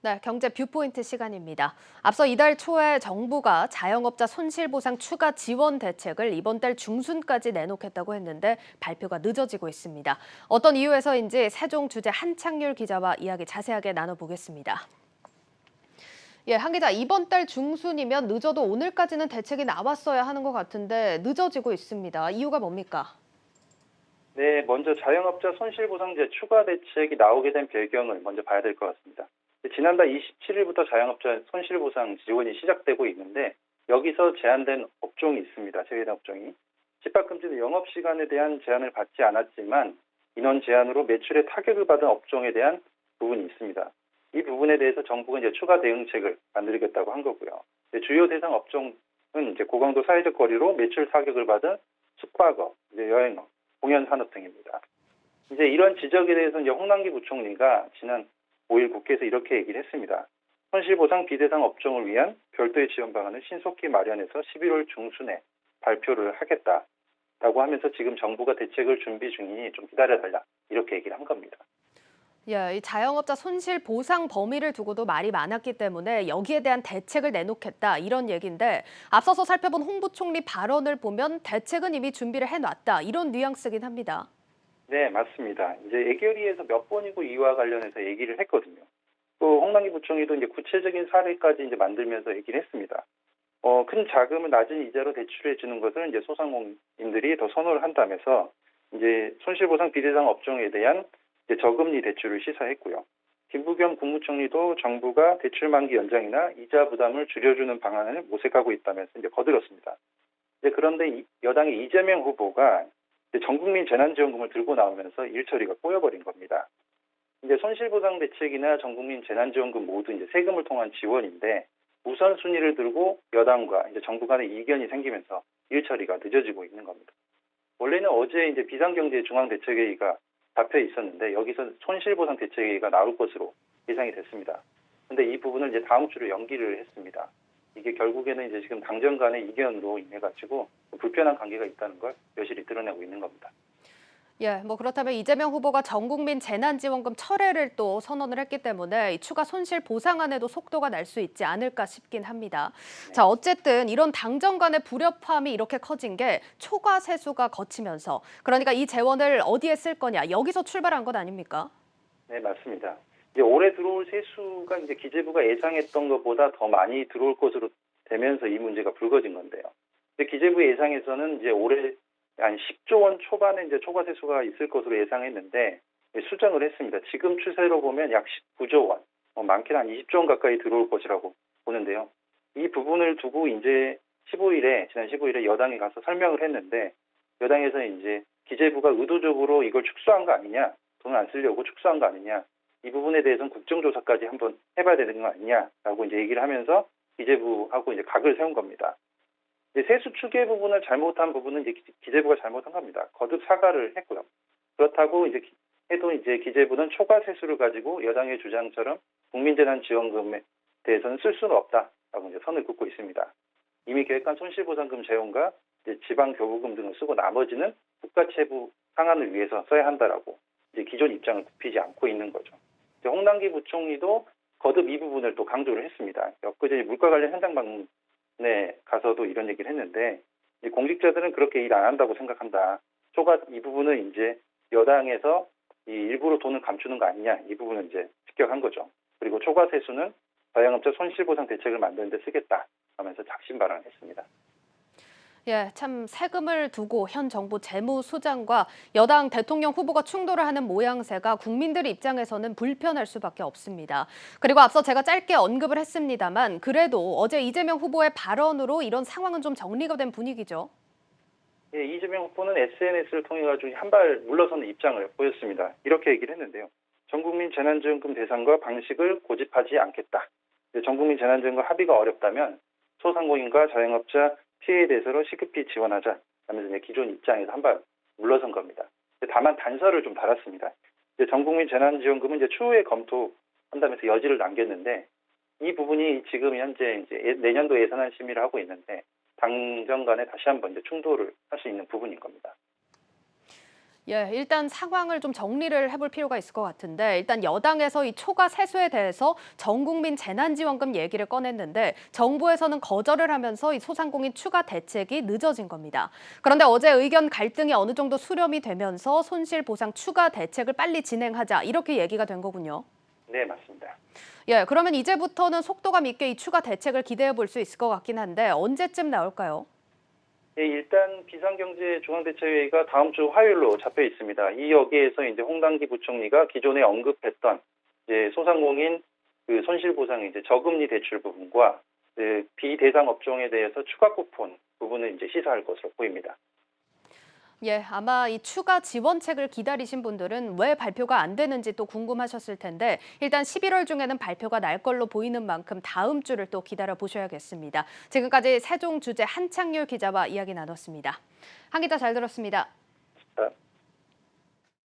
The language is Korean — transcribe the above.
네, 경제 뷰포인트 시간입니다. 앞서 이달 초에 정부가 자영업자 손실보상 추가 지원 대책을 이번 달 중순까지 내놓겠다고 했는데 발표가 늦어지고 있습니다. 어떤 이유에서인지 세종 주재 한창률 기자와 이야기 자세하게 나눠보겠습니다. 예, 한 기자, 이번 달 중순이면 늦어도 오늘까지는 대책이 나왔어야 하는 것 같은데 늦어지고 있습니다. 이유가 뭡니까? 네, 먼저 자영업자 손실보상제 추가 대책이 나오게 된 배경을 먼저 봐야 될 것 같습니다. 지난달 27일부터 자영업자 손실보상 지원이 시작되고 있는데 여기서 제한된 업종이 있습니다. 제외된 업종이. 집합금지 등 영업시간에 대한 제한을 받지 않았지만 인원 제한으로 매출에 타격을 받은 업종에 대한 부분이 있습니다. 이 부분에 대해서 정부가 이제 추가 대응책을 만들겠다고 한 거고요. 주요 대상 업종은 이제 고강도 사회적 거리로 매출 타격을 받은 숙박업, 이제 여행업, 공연 산업 등입니다. 이제 이런 지적에 대해서 이제 홍남기 부총리가 지난 5일 국회에서 이렇게 얘기를 했습니다. 손실보상 비대상 업종을 위한 별도의 지원 방안을 신속히 마련해서 11월 중순에 발표를 하겠다라고 하면서 지금 정부가 대책을 준비 중이니 좀 기다려달라 이렇게 얘기를 한 겁니다. 예, 이 자영업자 손실 보상 범위를 두고도 말이 많았기 때문에 여기에 대한 대책을 내놓겠다 이런 얘기인데 앞서서 살펴본 홍 부총리 발언을 보면 대책은 이미 준비를 해놨다 이런 뉘앙스긴 합니다. 네, 맞습니다. 이제 예결위에서 몇 번이고 이와 관련해서 얘기를 했거든요. 또 홍남기 부총리도 이제 구체적인 사례까지 이제 만들면서 얘기를 했습니다. 큰 자금을 낮은 이자로 대출해 주는 것을 이제 소상공인들이 더 선호를 한다면서 이제 손실보상 비대상 업종에 대한 이제 저금리 대출을 시사했고요. 김부겸 국무총리도 정부가 대출 만기 연장이나 이자 부담을 줄여주는 방안을 모색하고 있다면서 이제 거들었습니다. 이제 그런데 여당의 이재명 후보가 이제 전국민 재난지원금을 들고 나오면서 일처리가 꼬여버린 겁니다. 이제 손실보상 대책이나 전국민 재난지원금 모두 이제 세금을 통한 지원인데 우선순위를 두고 여당과 이제 정부 간의 이견이 생기면서 일처리가 늦어지고 있는 겁니다. 원래는 어제 이제 비상경제중앙대책회의가 잡혀 있었는데 여기서 손실보상 대책회의가 나올 것으로 예상이 됐습니다. 그런데 이 부분을 이제 다음 주로 연기를 했습니다. 이게 결국에는 이제 지금 당정 간의 이견으로 인해 가지고 불편한 관계가 있다는 걸 여실히 드러내고 있는 겁니다. 예, 뭐 그렇다면 이재명 후보가 전국민 재난지원금 철회를 또 선언을 했기 때문에 이 추가 손실 보상안에도 속도가 날 수 있지 않을까 싶긴 합니다. 자, 네. 어쨌든 이런 당정 간의 불협화음이 이렇게 커진 게 초과 세수가 거치면서 그러니까 이 재원을 어디에 쓸 거냐 여기서 출발한 것 아닙니까? 네, 맞습니다. 이제 올해 들어올 세수가 이제 기재부가 예상했던 것보다 더 많이 들어올 것으로 되면서 이 문제가 불거진 건데요. 근데 기재부 예상에서는 이제 올해 한 10조 원 초반에 이제 초과 세수가 있을 것으로 예상했는데 수정을 했습니다. 지금 추세로 보면 약 19조 원, 많게는 한 20조 원 가까이 들어올 것이라고 보는데요. 이 부분을 두고 이제 지난 15일에 여당에 가서 설명을 했는데 여당에서 이제 기재부가 의도적으로 이걸 축소한 거 아니냐, 돈을 안 쓰려고 축소한 거 아니냐, 이 부분에 대해서는 국정조사까지 한번 해봐야 되는 거 아니냐라고 이제 얘기를 하면서 기재부하고 이제 각을 세운 겁니다. 이제 세수 추계 부분을 잘못한 부분은 이제 기재부가 잘못한 겁니다. 거듭 사과를 했고요. 그렇다고 이제 해도 이제 기재부는 초과 세수를 가지고 여당의 주장처럼 국민재난지원금에 대해서는 쓸 수는 없다라고 이제 선을 긋고 있습니다. 이미 계획한 손실보상금 재원과 이제 지방교부금 등을 쓰고 나머지는 국가채부 상한을 위해서 써야 한다라고 이제 기존 입장을 굽히지 않고 있는 거죠. 이제 홍남기 부총리도 거듭 이 부분을 또 강조를 했습니다. 엊그제 물가 관련 현장 방문에 가서도 이런 얘기를 했는데 이제 공직자들은 그렇게 일 안 한다고 생각한다. 초과 이 부분은 이제 여당에서 이 일부러 돈을 감추는 거 아니냐 이 부분은 이제 직격한 거죠. 그리고 초과 세수는 자영업자 손실보상 대책을 만드는 데 쓰겠다 하면서 작심 발언했습니다. 예, 참 세금을 두고 현 정부 재무수장과 여당 대통령 후보가 충돌을 하는 모양새가 국민들 입장에서는 불편할 수밖에 없습니다. 그리고 앞서 제가 짧게 언급을 했습니다만 그래도 어제 이재명 후보의 발언으로 이런 상황은 좀 정리가 된 분위기죠. 예, 이재명 후보는 SNS를 통해 가지고 한 발 물러서는 입장을 보였습니다. 이렇게 얘기를 했는데요. 전국민 재난지원금 대상과 방식을 고집하지 않겠다. 전국민 재난지원금 합의가 어렵다면 소상공인과 자영업자 피해에 대해서는 시급히 지원하자 하면서 이제 기존 입장에서 한 발 물러선 겁니다. 다만 단서를 좀 달았습니다. 전국민 재난지원금은 이제 추후에 검토한다면서 여지를 남겼는데 이 부분이 지금 현재 이제 내년도 예산안 심의를 하고 있는데 당정 간에 다시 한번 이제 충돌을 할 수 있는 부분인 겁니다. 예, 일단 상황을 좀 정리를 해볼 필요가 있을 것 같은데 일단 여당에서 이 초과 세수에 대해서 전 국민 재난지원금 얘기를 꺼냈는데 정부에서는 거절을 하면서 이 소상공인 추가 대책이 늦어진 겁니다. 그런데 어제 의견 갈등이 어느 정도 수렴이 되면서 손실보상 추가 대책을 빨리 진행하자 이렇게 얘기가 된 거군요. 네, 맞습니다. 예, 그러면 이제부터는 속도감 있게 이 추가 대책을 기대해 볼 수 있을 것 같긴 한데 언제쯤 나올까요? 예, 일단 비상경제중앙대책회의가 다음 주 화요일로 잡혀 있습니다. 이 여기에서 이제 홍당기 부총리가 기존에 언급했던 이제 소상공인 그 손실보상 이제 저금리 대출 부분과 비대상 업종에 대해서 추가 쿠폰 부분을 이제 시사할 것으로 보입니다. 예, 아마 이 추가 지원책을 기다리신 분들은 왜 발표가 안 되는지 또 궁금하셨을 텐데 일단 11월 중에는 발표가 날 걸로 보이는 만큼 다음 주를 또 기다려 보셔야겠습니다. 지금까지 세종 주재 한창률 기자와 이야기 나눴습니다. 한 기자 잘 들었습니다. 자,